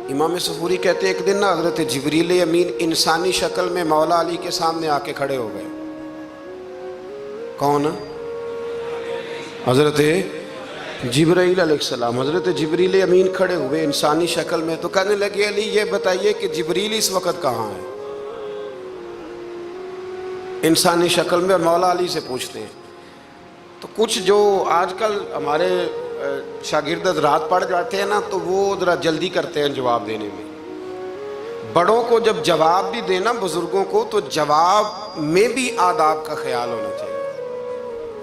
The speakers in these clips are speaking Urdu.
امام صفوری کہتے ہیں ایک دن نا حضرت جبریل امین انسانی شکل میں مولا علی کے سامنے آ کے کھڑے ہو گئے۔ کون؟ حضرت جبرائیل علیہ السلام۔ حضرت جبریل امین کھڑے ہوئے انسانی شکل میں، تو کہنے لگے علی یہ بتائیے کہ جبریل اس وقت کہاں ہے؟ انسانی شکل میں، اور مولا علی سے پوچھتے ہیں۔ تو کچھ جو آج کل ہمارے شاگرد حضرات پڑھ جاتے ہیں نا، تو وہ ذرا جلدی کرتے ہیں جواب دینے میں۔ بڑوں کو جب جواب بھی دینا بزرگوں کو، تو جواب میں بھی آداب کا خیال ہونا چاہیے۔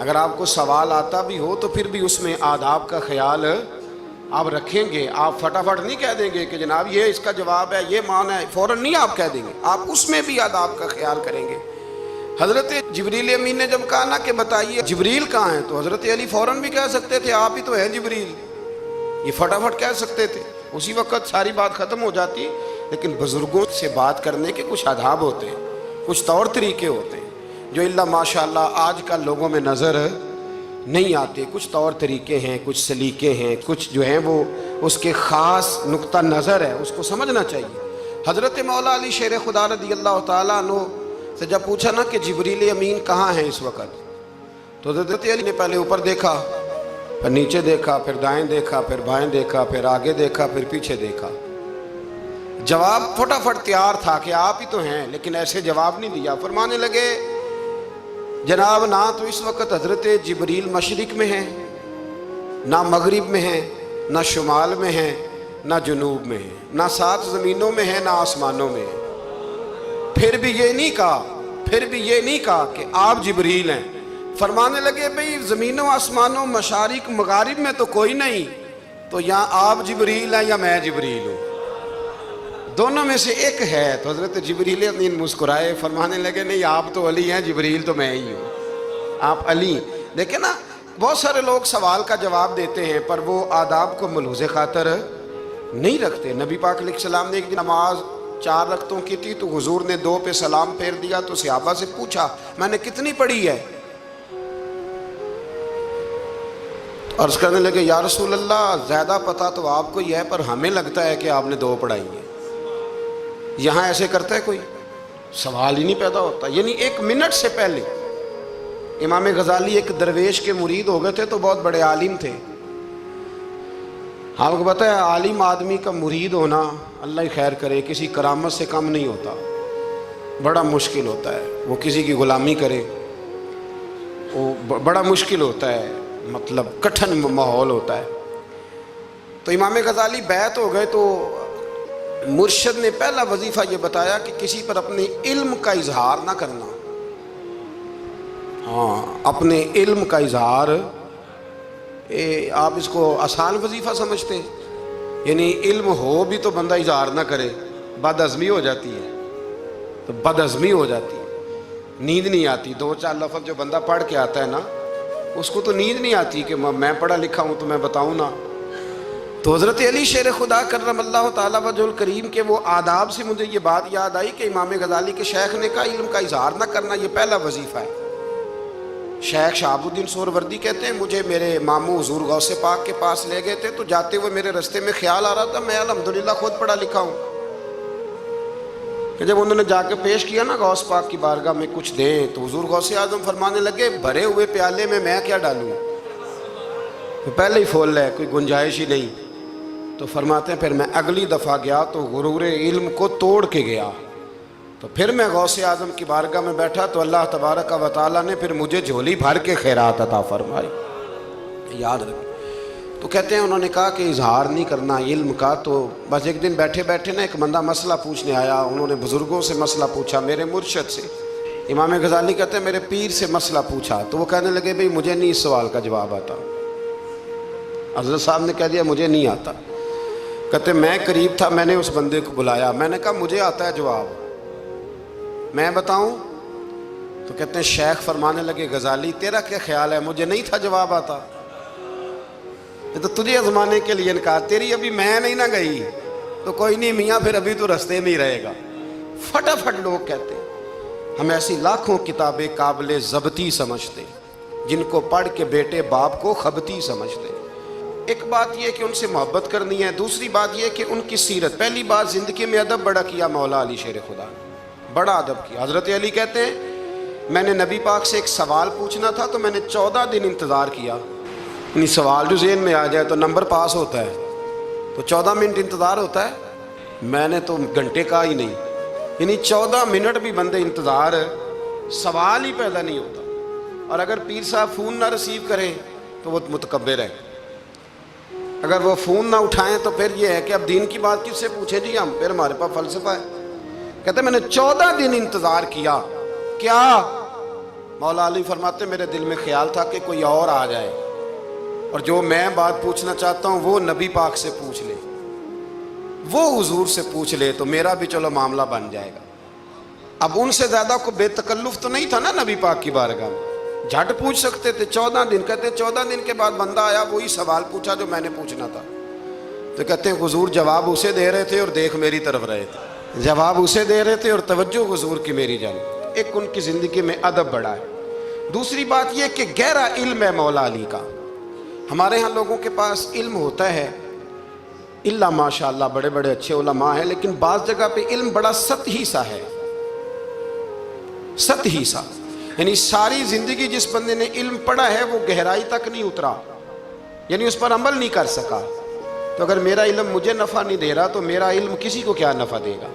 اگر آپ کو سوال آتا بھی ہو تو پھر بھی اس میں آداب کا خیال آپ رکھیں گے۔ آپ فٹافٹ نہیں کہہ دیں گے کہ جناب یہ اس کا جواب ہے، یہ معنی ہے، فوراً نہیں آپ کہہ دیں گے، آپ اس میں بھی آداب کا خیال کریں گے۔ حضرت جبریل امین نے جب کہا نا کہ بتائیے جبریل کہاں ہیں، تو حضرت علی فوراً بھی کہہ سکتے تھے آپ ہی تو ہیں جبریل، یہ فٹافٹ کہہ سکتے تھے، اسی وقت ساری بات ختم ہو جاتی۔ لیکن بزرگوں سے بات کرنے کے کچھ آداب ہوتے ہیں، کچھ طور طریقے ہوتے ہیں جو اللہ ماشاءاللہ آج کل لوگوں میں نظر نہیں آتے۔ کچھ طور طریقے ہیں، کچھ سلیقے ہیں، کچھ جو ہیں وہ اس کے خاص نقطہ نظر ہے، اس کو سمجھنا چاہیے۔ حضرت مولا علی شیر خدا رضی اللہ تعالیٰ عنہ سے جب پوچھا نا کہ جبریل امین کہاں ہیں اس وقت، تو حضرت علی نے پہلے اوپر دیکھا، پھر نیچے دیکھا، پھر دائیں دیکھا، پھر بائیں دیکھا، پھر آگے دیکھا، پھر پیچھے دیکھا۔ جواب فٹافٹ تیار تھا کہ آپ ہی تو ہیں، لیکن ایسے جواب نہیں دیا۔ فرمانے لگے جناب نہ تو اس وقت حضرت جبریل مشرق میں ہیں، نہ مغرب میں ہیں، نہ شمال میں ہیں، نہ جنوب میں ہیں، نہ 7 زمینوں میں ہیں، نہ آسمانوں میں ہیں۔ پھر بھی یہ نہیں کہا کہ آپ جبریل ہیں۔ فرمانے لگے بھئی زمینوں آسمانوں مشارق مغارب میں تو کوئی نہیں، تو یا آپ جبریل ہیں یا میں جبریل ہوں، دونوں میں سے ایک ہے۔ تو حضرت جبریل امین مسکرائے، فرمانے لگے نہیں آپ تو علی ہیں، جبریل تو میں ہی ہوں، آپ علی۔ دیکھیں نا بہت سارے لوگ سوال کا جواب دیتے ہیں پر وہ آداب کو ملحوظ خاطر نہیں رکھتے۔ نبی پاک علیہ السلام نے ایک دن نماز 4 رکعتوں کی تھی، تو حضور نے 2 پہ سلام پھیر دیا، تو صحابہ سے پوچھا میں نے کتنی پڑھی ہے؟ عرض کرنے لگے یا رسول اللہ زیادہ پتہ تو آپ کو ہی ہے، پر ہمیں لگتا ہے کہ آپ نے 2 پڑھائی ہیں۔ یہاں ایسے کرتا ہے کوئی؟ سوال ہی نہیں پیدا ہوتا۔ یعنی 1 منٹ سے پہلے امام غزالی ایک درویش کے مرید ہو گئے تھے، تو بہت بڑے عالم تھے۔ آپ کو پتہ ہے عالم آدمی کا مرید ہونا اللہ ہی خیر کرے کسی کرامت سے کم نہیں ہوتا، بڑا مشکل ہوتا ہے۔ وہ کسی کی غلامی کرے وہ بڑا مشکل ہوتا ہے، مطلب کٹھن ماحول ہوتا ہے۔ تو امام غزالی بیعت ہو گئے، تو مرشد نے پہلا وظیفہ یہ بتایا کہ کسی پر اپنے علم کا اظہار نہ کرنا۔ ہاں اپنے علم کا اظہار، آپ اس کو آسان وظیفہ سمجھتے ہیں؟ یعنی علم ہو بھی تو بندہ اظہار نہ کرے، بد ہضمی ہو جاتی ہے، تو بد ہضمی ہو جاتی ہے، نیند نہیں آتی۔ 2-4 لفظ جو بندہ پڑھ کے آتا ہے نا، اس کو تو نیند نہیں آتی کہ میں پڑھا لکھا ہوں تو میں بتاؤں نا۔ تو حضرت علی شیر خدا کرم اللہ تعالیٰ وجہ الکریم کے وہ آداب سے مجھے یہ بات یاد آئی کہ امام غزالی کے شیخ نے کہا علم کا اظہار نہ کرنا یہ پہلا وظیفہ ہے۔ شیخ شہاب الدین سہروردی کہتے ہیں مجھے میرے ماموں حضور غوث پاک کے پاس لے گئے تھے، تو جاتے ہوئے میرے رستے میں خیال آ رہا تھا میں الحمدللہ خود پڑھا لکھا ہوں، کہ جب انہوں نے جا کے پیش کیا نا غوث پاک کی بارگاہ میں کچھ دیں، تو حضور غوث اعظم فرمانے لگے بھرے ہوئے پیالے میں کیا ڈالوں، تو پہلے ہی فول ہے، کوئی گنجائش ہی نہیں۔ تو فرماتے ہیں پھر میں اگلی دفعہ گیا تو غرور علم کو توڑ کے گیا، تو پھر میں غوث اعظم کی بارگاہ میں بیٹھا تو اللہ تبارک و تعالیٰ نے پھر مجھے جھولی بھر کے خیرات عطا فرمائی۔ یاد رکھیں۔ تو کہتے ہیں انہوں نے کہا کہ اظہار نہیں کرنا علم کا۔ تو بس ایک دن بیٹھے بیٹھے نا ایک بندہ مسئلہ پوچھنے آیا، انہوں نے بزرگوں سے مسئلہ پوچھا، میرے مرشد سے۔ امام غزالی کہتے ہیں میرے پیر سے مسئلہ پوچھا، تو وہ کہنے لگے بھئی مجھے نہیں اس سوال کا جواب آتا۔ حضرت صاحب نے کہہ دیا مجھے نہیں آتا۔ کہتے میں قریب تھا، میں نے اس بندے کو بلایا، میں نے کہا مجھے آتا ہے جواب، میں بتاؤں؟ تو کہتے ہیں شیخ فرمانے لگے غزالی تیرا کیا خیال ہے مجھے نہیں تھا جواب آتا؟ یہ تو تجھے آزمانے کے لیے انکار، تیری ابھی میں نہیں نہ گئی تو کوئی نہیں میاں پھر ابھی تو رستے میں ہی رہے گا۔ فٹافٹ لوگ کہتے ہیں ہم ایسی لاکھوں کتابیں قابل ضبطی سمجھتے جن کو پڑھ کے بیٹے باپ کو خبتی سمجھتے۔ ایک بات یہ کہ ان سے محبت کرنی ہے، دوسری بات یہ کہ ان کی سیرت. پہلی بات زندگی میں ادب بڑا کیا مولا علی شیر خدا نے، بڑا ادب کیا. حضرت علی کہتے ہیں میں نے نبی پاک سے ایک سوال پوچھنا تھا تو میں نے 14 دن انتظار کیا. یعنی سوال جو ذہن میں آ جائے تو نمبر پاس ہوتا ہے، تو 14 منٹ انتظار ہوتا ہے. میں نے تو گھنٹے کا ہی نہیں، یعنی 14 منٹ بھی بندے انتظار، سوال ہی پیدا نہیں ہوتا. اور اگر پیر صاحب فون نہ ریسیو کریں تو وہ متکبر ہے، اگر وہ فون نہ اٹھائیں تو پھر یہ ہے کہ اب دین کی بات کس سے پوچھیں جی ہم، پھر ہمارے پاس فلسفہ ہے. کہتے ہیں میں نے 14 دن انتظار کیا. کیا؟ مولا علی فرماتے میرے دل میں خیال تھا کہ کوئی اور آ جائے اور جو میں بات پوچھنا چاہتا ہوں وہ نبی پاک سے پوچھ لے، وہ حضور سے پوچھ لے تو میرا بھی چلو معاملہ بن جائے گا. اب ان سے زیادہ کو بے تکلف تو نہیں تھا نا نبی پاک کی بارگاہ میں، جھٹ پوچھ سکتے تھے. 14 دن کہتے ہیں 14 دن کے بعد بندہ آیا، وہی سوال پوچھا جو میں نے پوچھنا تھا. تو کہتے ہیں حضور جواب اسے دے رہے تھے اور دیکھ میری طرف رہے تھے، جواب اسے دے رہے تھے اور توجہ حضور کی میری جانب. ایک ان کی زندگی میں ادب بڑا ہے. دوسری بات یہ کہ گہرا علم ہے مولا علی کا. ہمارے ہاں لوگوں کے پاس علم ہوتا ہے اللہ ماشاء اللہ بڑے بڑے اچھے علماء ہیں، لیکن بعض جگہ پہ علم بڑا سطحی سا ہے، سطحی سا. یعنی ساری زندگی جس بندے نے علم پڑھا ہے وہ گہرائی تک نہیں اترا، یعنی اس پر عمل نہیں کر سکا. تو اگر میرا علم مجھے نفع نہیں دے رہا تو میرا علم کسی کو کیا نفع دے گا.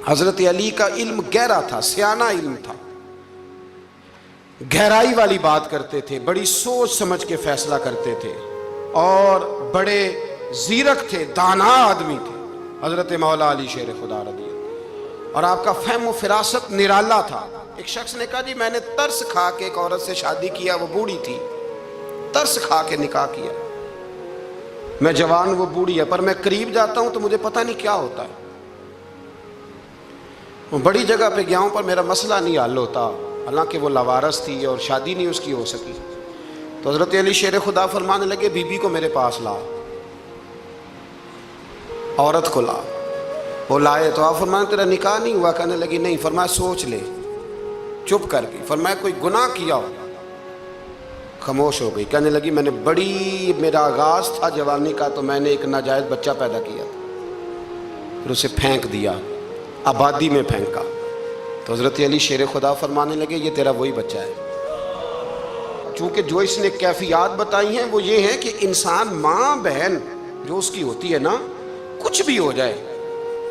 حضرت علی کا علم گہرا تھا، سیانہ علم تھا، گہرائی والی بات کرتے تھے، بڑی سوچ سمجھ کے فیصلہ کرتے تھے اور بڑے زیرک تھے، دانا آدمی تھے حضرت مولا علی شیر خدا رضی اللہ. اور آپ کا فہم و فراست نرالا تھا. ایک شخص نے کہا جی میں نے ترس کھا کے ایک عورت سے شادی کیا، وہ بوڑھی تھی، ترس کھا کے نکاح کیا. میں جوان، وہ بوڑھی ہے، پر میں قریب جاتا ہوں تو مجھے پتہ نہیں کیا ہوتا ہے. وہ بڑی جگہ پہ گیا ہوں پر میرا مسئلہ نہیں حل ہوتا، حالانکہ وہ لاوارث تھی اور شادی نہیں اس کی ہو سکی. تو حضرت علی شیر خدا فرمانے لگے بی بی کو میرے پاس لا، عورت کو لا. وہ لائے تو آپ فرمانے تیرا نکاح نہیں ہوا؟ کہنے لگی نہیں. فرمایا سوچ لے. چپ کر گئی. فرمایا کوئی گناہ کیا ہو؟ خاموش ہو گئی. کہنے لگی میں نے میرا آغاز تھا جوانی کا تو میں نے ایک ناجائز بچہ پیدا کیا تھا، پھر اسے پھینک دیا، آبادی میں پھینکا. تو حضرت علی شیر خدا فرمانے لگے یہ تیرا وہی بچہ ہے. چونکہ جو اس نے کیفیات بتائی ہیں وہ یہ ہے کہ انسان ماں بہن جو اس کی ہوتی ہے نا، کچھ بھی ہو جائے،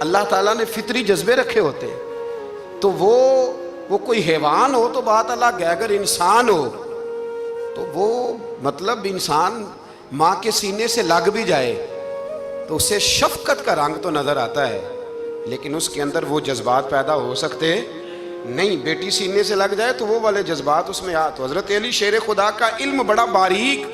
اللہ تعالیٰ نے فطری جذبے رکھے ہوتے ہیں. تو وہ کوئی حیوان ہو تو بات الگ ہے، اگر انسان ہو تو وہ مطلب انسان ماں کے سینے سے لگ بھی جائے تو اسے شفقت کا رنگ تو نظر آتا ہے، لیکن اس کے اندر وہ جذبات پیدا ہو سکتے نہیں. بیٹی سینے سے لگ جائے تو وہ والے جذبات اس میں تو حضرت علی شیر خدا کا علم بڑا باریک.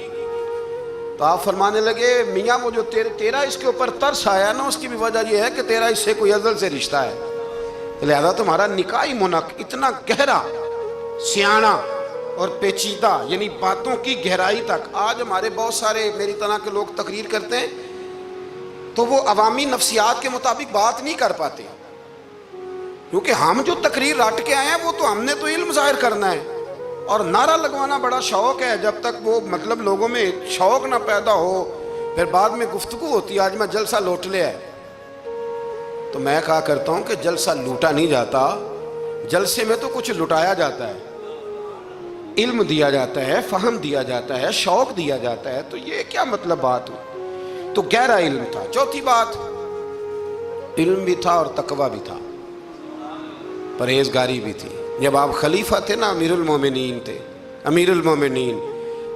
تو آپ فرمانے لگے میاں وہ جو تیرا اس کے اوپر ترس آیا نا، اس کی بھی وجہ یہ ہے کہ تیرا اس سے کوئی ازل سے رشتہ ہے، لہذا تمہارا نکاحی منق اتنا گہرا، سیاںہ اور پیچیدہ، یعنی باتوں کی گہرائی تک. آج ہمارے بہت سارے میری طرح کے لوگ تقریر کرتے ہیں تو وہ عوامی نفسیات کے مطابق بات نہیں کر پاتے، کیونکہ ہم جو تقریر رٹ کے آئے ہیں وہ تو ہم نے تو علم ظاہر کرنا ہے. اور نعرہ لگوانا بڑا شوق ہے، جب تک وہ مطلب لوگوں میں شوق نہ پیدا ہو پھر بعد میں گفتگو ہوتی ہے. آج میں جلسہ لوٹ لیا ہے تو میں کہا کرتا ہوں کہ جلسہ لوٹا نہیں جاتا، جلسے میں تو کچھ لٹایا جاتا ہے، علم دیا جاتا ہے، فہم دیا جاتا ہے، شوق دیا جاتا ہے. تو یہ کیا مطلب بات ہوئی؟ تو گہرا علم تھا. چوتھی بات، علم بھی تھا اور تقوی بھی تھا، پرہیزگاری بھی تھی. جب آپ خلیفہ تھے نا، امیر المومنین تھے، امیر المومنین.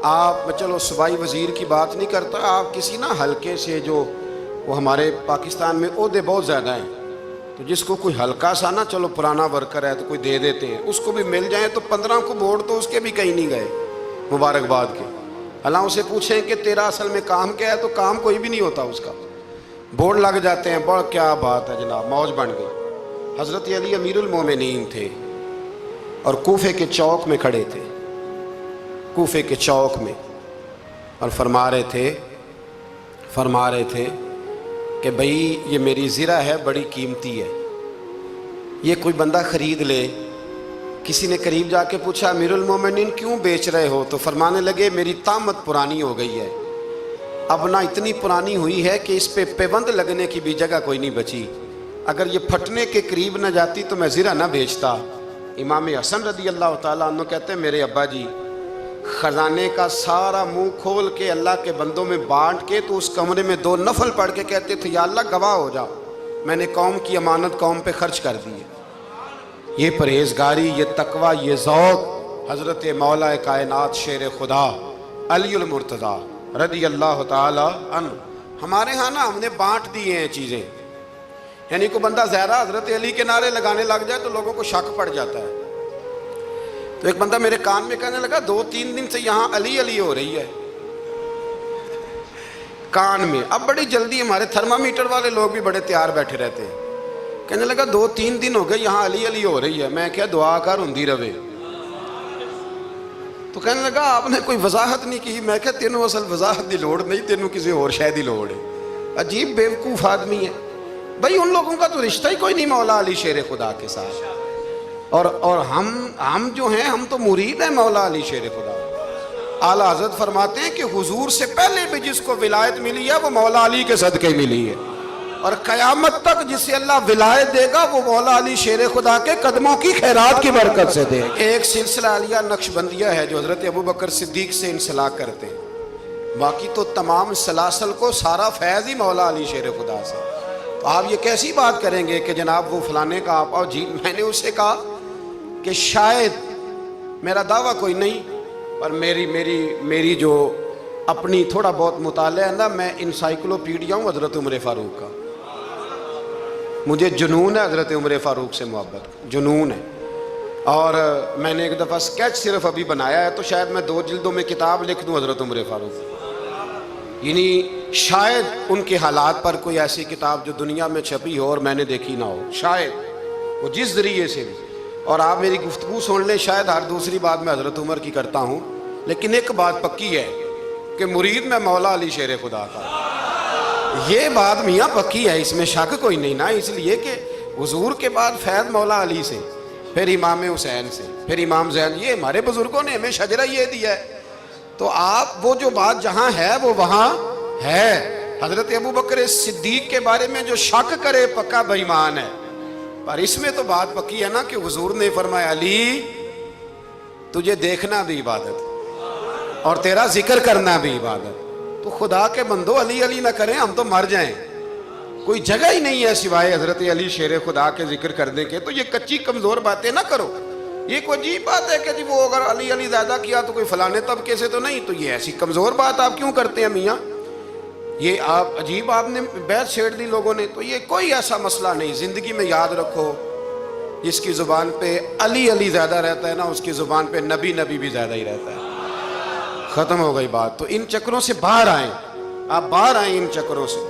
آپ چلو صوبائی وزیر کی بات نہیں کرتا، آپ کسی نا حلقے سے جو وہ ہمارے پاکستان میں عہدے بہت زیادہ ہیں، تو جس کو کوئی ہلکا سا نا چلو پرانا ورکر ہے تو کوئی دے دیتے ہیں، اس کو بھی مل جائیں تو 15 کو ووٹ تو اس کے بھی کہیں نہیں گئے مبارکباد کے. اللہ اسے پوچھیں کہ تیرا اصل میں کام کیا ہے تو کام کوئی بھی نہیں ہوتا اس کا، بورڈ لگ جاتے ہیں. بڑا کیا بات ہے جناب، موج بن گئی. حضرت علی امیر المومنین تھے اور کوفے کے چوک میں کھڑے تھے، کوفے کے چوک میں، اور فرما رہے تھے کہ بھئی یہ میری زرہ ہے، بڑی قیمتی ہے، یہ کوئی بندہ خرید لے. کسی نے قریب جا کے پوچھا امیر المومنین کیوں بیچ رہے ہو؟ تو فرمانے لگے میری طامت پرانی ہو گئی ہے، اب نہ اتنی پرانی ہوئی ہے کہ اس پہ پیوند لگنے کی بھی جگہ کوئی نہیں بچی. اگر یہ پھٹنے کے قریب نہ جاتی تو میں زرہ نہ بیچتا. امام حسن رضی اللہ تعالیٰ عنہ کہتے ہیں میرے ابا جی خزانے کا سارا منہ کھول کے اللہ کے بندوں میں بانٹ کے تو اس کمرے میں 2 نفل پڑھ کے کہتے تھے یا اللہ گواہ ہو جا میں نے قوم کی امانت قوم پہ خرچ کر دی ہے. یہ پرہیزگاری، یہ تقوی، یہ ذوق حضرت مولا کائنات شیر خدا علی المرتضیٰ رضی اللہ تعالی عنہ. ہمارے ہاں نا ہم نے بانٹ دی ہیں چیزیں. یعنی کوئی بندہ زہرا حضرت علی کے نعرے لگانے لگ جائے تو لوگوں کو شک پڑ جاتا ہے. تو ایک بندہ میرے کان میں کہنے لگا 2-3 دن سے یہاں علی علی ہو رہی ہے کان میں. اب بڑی جلدی ہمارے تھرمامیٹر والے لوگ بھی بڑے تیار بیٹھے رہتے ہیں. کہنے لگا 2-3 دن ہو گئے یہاں علی علی ہو رہی ہے. میں کیا دعا کر ہندی رہے. تو کہنے لگا آپ نے کوئی وضاحت نہیں کی. میں کہا تینوں اصل وضاحت دی لوڑ نہیں, تینوں کسی اور شے دی لوڑ ہے. عجیب بیوقوف آدمی ہے بھائی. ان لوگوں کا تو رشتہ ہی کوئی نہیں مولا علی شیر خدا کے ساتھ. اور ہم جو ہیں ہم تو مرید ہیں مولا علی شیر خدا. اعلیٰ حضرت فرماتے ہیں کہ حضور سے پہلے بھی جس کو ولایت ملی ہے وہ مولا علی کے صدقے ملی ہے, اور قیامت تک جسے اللہ ولایت دے گا وہ مولا علی شیر خدا کے قدموں کی خیرات کی برکت سے دے. ایک سلسلہ علیہ نقشبندیہ ہے جو حضرت ابوبکر صدیق سے انسلاک کرتے ہیں, باقی تو تمام سلاسل کو سارا فیض ہی مولا علی شیر خدا سے. تو آپ یہ کیسی بات کریں گے کہ جناب وہ فلانے کا آپ اور جی. میں نے اسے کہا کہ شاید میرا دعویٰ کوئی نہیں پر میری جو اپنی تھوڑا بہت مطالعہ ہے نا, میں انسائکلوپیڈیا ہوں حضرت عمر فاروق کا. مجھے جنون ہے حضرت عمر فاروق سے محبت, جنون ہے. اور میں نے ایک دفعہ سکیچ صرف ابھی بنایا ہے تو شاید میں 2 جلدوں میں کتاب لکھ دوں حضرت عمر فاروق. یعنی شاید ان کے حالات پر کوئی ایسی کتاب جو دنیا میں چھپی ہو اور میں نے دیکھی نہ ہو, شاید وہ جس ذریعے سے بھی. اور آپ میری گفتگو سن لیں, شاید ہر دوسری بات میں حضرت عمر کی کرتا ہوں, لیکن ایک بات پکی ہے کہ مرید میں مولا علی شیر خدا کا. یہ بات میاں پکی ہے, اس میں شک کوئی نہیں نا. اس لیے کہ حضور کے بعد فیض مولا علی سے, پھر امام حسین سے, پھر امام زین. یہ ہمارے بزرگوں نے ہمیں شجرہ یہ دیا ہے. تو آپ وہ جو بات جہاں ہے وہ وہاں ہے. حضرت ابوبکر صدیق کے بارے میں جو شک کرے پکا بے ایمان ہے. پر اس میں تو بات پکی ہے نا کہ حضور نے فرمایا علی تجھے دیکھنا بھی عبادت اور تیرا ذکر کرنا بھی عبادت. تو خدا کے بندو علی علی نہ کریں, ہم تو مر جائیں. کوئی جگہ ہی نہیں ہے سوائے حضرت علی شیر خدا کے ذکر کرنے کے. تو یہ کچی کمزور باتیں نہ کرو. یہ کوئی عجیب بات ہے کہ جی وہ اگر علی علی زیادہ کیا تو کوئی فلانے طبقے سے تو نہیں. تو یہ ایسی کمزور بات آپ کیوں کرتے ہیں میاں؟ یہ آپ عجیب آپ نے بیعت چھیڑ دی لوگوں نے. تو یہ کوئی ایسا مسئلہ نہیں. زندگی میں یاد رکھو جس کی زبان پہ علی علی زیادہ رہتا ہے نا, اس کی زبان پہ نبی نبی بھی زیادہ ہی رہتا ہے. ختم ہو گئی بات. تو ان چکروں سے باہر آئیں, آپ باہر آئیں ان چکروں سے.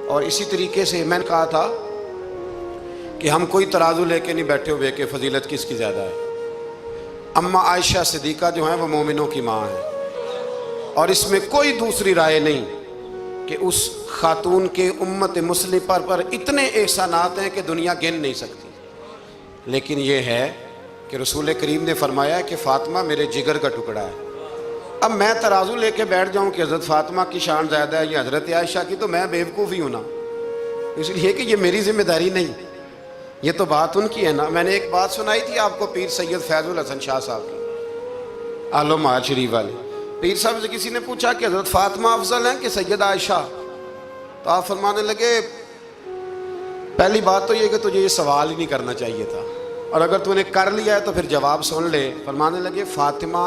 اور اسی طریقے سے میں نے کہا تھا کہ ہم کوئی ترازو لے کے نہیں بیٹھے ہوئے کہ فضیلت کس کی زیادہ ہے. اماں عائشہ صدیقہ جو ہیں وہ مومنوں کی ماں ہیں, اور اس میں کوئی دوسری رائے نہیں کہ اس خاتون کے امت مسلمہ پر اتنے احسانات ہیں کہ دنیا گن نہیں سکتی. لیکن یہ ہے کہ رسول کریم نے فرمایا کہ فاطمہ میرے جگر کا ٹکڑا ہے. اب میں ترازو لے کے بیٹھ جاؤں کہ حضرت فاطمہ کی شان زیادہ ہے یا حضرت عائشہ کی, تو میں بیوقوف ہی ہوں نا. اس لیے کہ یہ میری ذمہ داری نہیں, یہ تو بات ان کی ہے نا. میں نے ایک بات سنائی تھی آپ کو پیر سید فیض الحسن شاہ صاحب کی, عالم آل شریف والے. پیر صاحب سے کسی نے پوچھا کہ حضرت فاطمہ افضل ہیں کہ سید عائشہ, تو آپ فرمانے لگے پہلی بات تو یہ کہ تجھے یہ سوال ہی نہیں کرنا چاہیے تھا, اور اگر تو نے کر لیا ہے تو پھر جواب سن لے. فرمانے لگے فاطمہ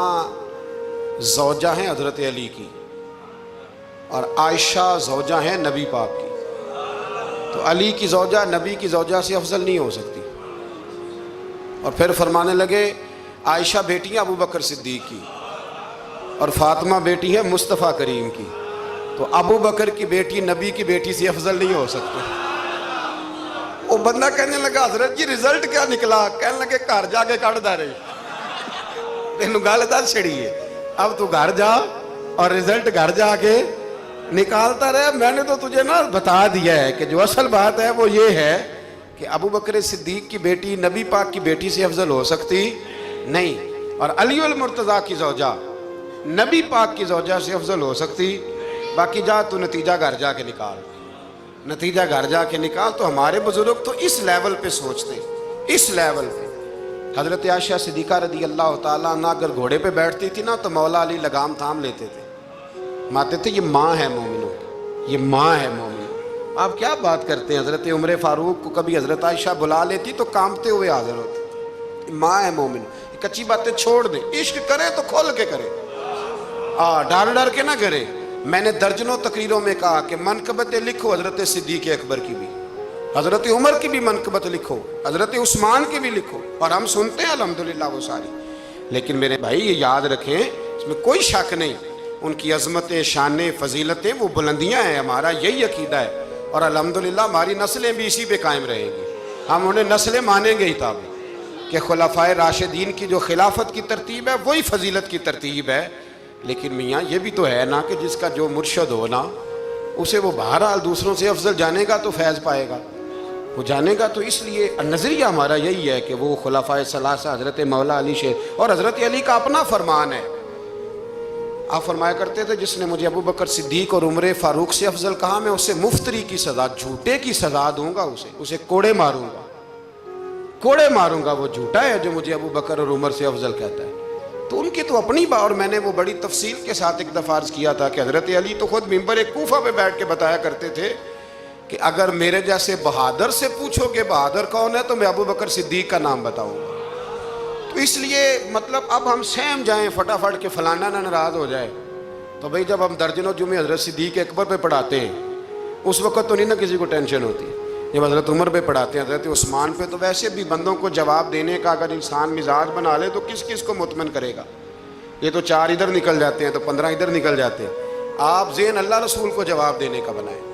زوجہ ہیں حضرت علی کی, اور عائشہ زوجہ ہیں نبی پاک کی. تو علی کی زوجہ نبی کی زوجہ سے افضل نہیں ہو سکتی. اور پھر فرمانے لگے عائشہ بیٹی ہیں ابو بکر صدیق کی, اور فاطمہ بیٹی ہے مصطفیٰ کریم کی. تو ابو بکر کی بیٹی نبی کی بیٹی سے افضل نہیں ہو سکتی. وہ بندہ کہنے لگا حضرت جی رزلٹ کیا نکلا؟ کہنے لگے گھر جا کے کٹ دا رہی تینوں گل دس چھڑی ہے, اب تو گھر جا اور رزلٹ گھر جا کے نکالتا رہے. میں نے تو تجھے نا بتا دیا ہے کہ جو اصل بات ہے وہ یہ ہے کہ ابو بکر صدیق کی بیٹی نبی پاک کی بیٹی سے افضل ہو سکتی نہیں, اور علی المرتضیٰ کی زوجہ نبی پاک کی زوجہ سے افضل ہو سکتی باقی جا تو نتیجہ گھر جا کے نکال، نتیجہ گھر جا کے نکال۔ تو ہمارے بزرگ تو اس لیول پہ سوچتے، اس لیول پہ۔ حضرت عائشہ صدیقہ رضی اللہ تعالیٰ عنہ اگر گھوڑے پہ بیٹھتی تھی نا تو مولا علی لگام تھام لیتے تھے، ماتے تھے یہ ماں ہے مومنوں کی، یہ ماں ہے مومنوں۔ آپ کیا بات کرتے ہیں، حضرت عمر فاروق کو کبھی حضرت عائشہ بلا لیتی تو کانپتے ہوئے حاضر ہوتے، ماں ہے مومن۔ کچی باتیں چھوڑ دیں، عشق کرے تو کھول کے کرے، ڈر ڈر کے نہ کرے۔ میں نے درجنوں تقریروں میں کہا کہ منقبتیں لکھو حضرت صدیق اکبر کی بھی، حضرت عمر کی بھی منقبت لکھو، حضرت عثمان کی بھی لکھو، اور ہم سنتے ہیں الحمدللہ وہ ساری۔ لیکن میرے بھائی یہ یاد رکھیں، اس میں کوئی شک نہیں، ان کی عظمتیں، شانیں، فضیلتیں وہ بلندیاں ہیں، ہمارا یہی عقیدہ ہے، اور الحمدللہ ہماری نسلیں بھی اسی پہ قائم رہیں گی۔ ہم انہیں نسلیں مانیں گے ہی تاب کہ خلفائے راشدین کی جو خلافت کی ترتیب ہے وہی فضیلت کی ترتیب ہے۔ لیکن میاں یہ بھی تو ہے نا کہ جس کا جو مرشد ہو نا، اسے وہ بہرحال دوسروں سے افضل جانے گا تو فیض پائے گا، وہ جانے گا۔ تو اس لیے نظریہ ہمارا یہی ہے کہ وہ خلفائے ثلاثہ، حضرت مولا علی سے، اور حضرت علی کا اپنا فرمان ہے۔ آپ فرمایا کرتے تھے جس نے مجھے ابو بکر صدیق اور عمر فاروق سے افضل کہا، میں اسے مفتری کی سزا، جھوٹے کی سزا دوں گا، اسے کوڑے ماروں گا، کوڑے ماروں گا۔ وہ جھوٹا ہے جو مجھے ابو بکر اور عمر سے افضل کہتا ہے۔ تو ان کی تو اپنی بات، اور میں نے وہ بڑی تفصیل کے ساتھ ایک دفعہ عرض کیا تھا کہ حضرت علی تو خود ممبر کوفہ پہ بیٹھ کے بتایا کرتے تھے کہ اگر میرے جیسے بہادر سے پوچھو کہ بہادر کون ہے تو میں ابو بکر صدیق کا نام بتاؤں گا۔ تو اس لیے مطلب اب ہم سہم جائیں فٹافٹ کہ فلانا نہ ناراض ہو جائے، تو بھئی جب ہم درجنوں جمعے حضرت صدیق اکبر پہ پڑھاتے ہیں اس وقت تو نہیں نا کسی کو ٹینشن ہوتی، جب حضرت عمر پہ پڑھاتے ہیں، حضرت عثمان پہ، تو ویسے بھی بندوں کو جواب دینے کا اگر انسان مزاج بنا لے تو کس کس کو مطمئن کرے گا؟ یہ تو 4 ادھر نکل جاتے ہیں تو 15 ادھر نکل جاتے ہیں۔ آپ ذہن اللہ رسول کو جواب دینے کا بنائیں۔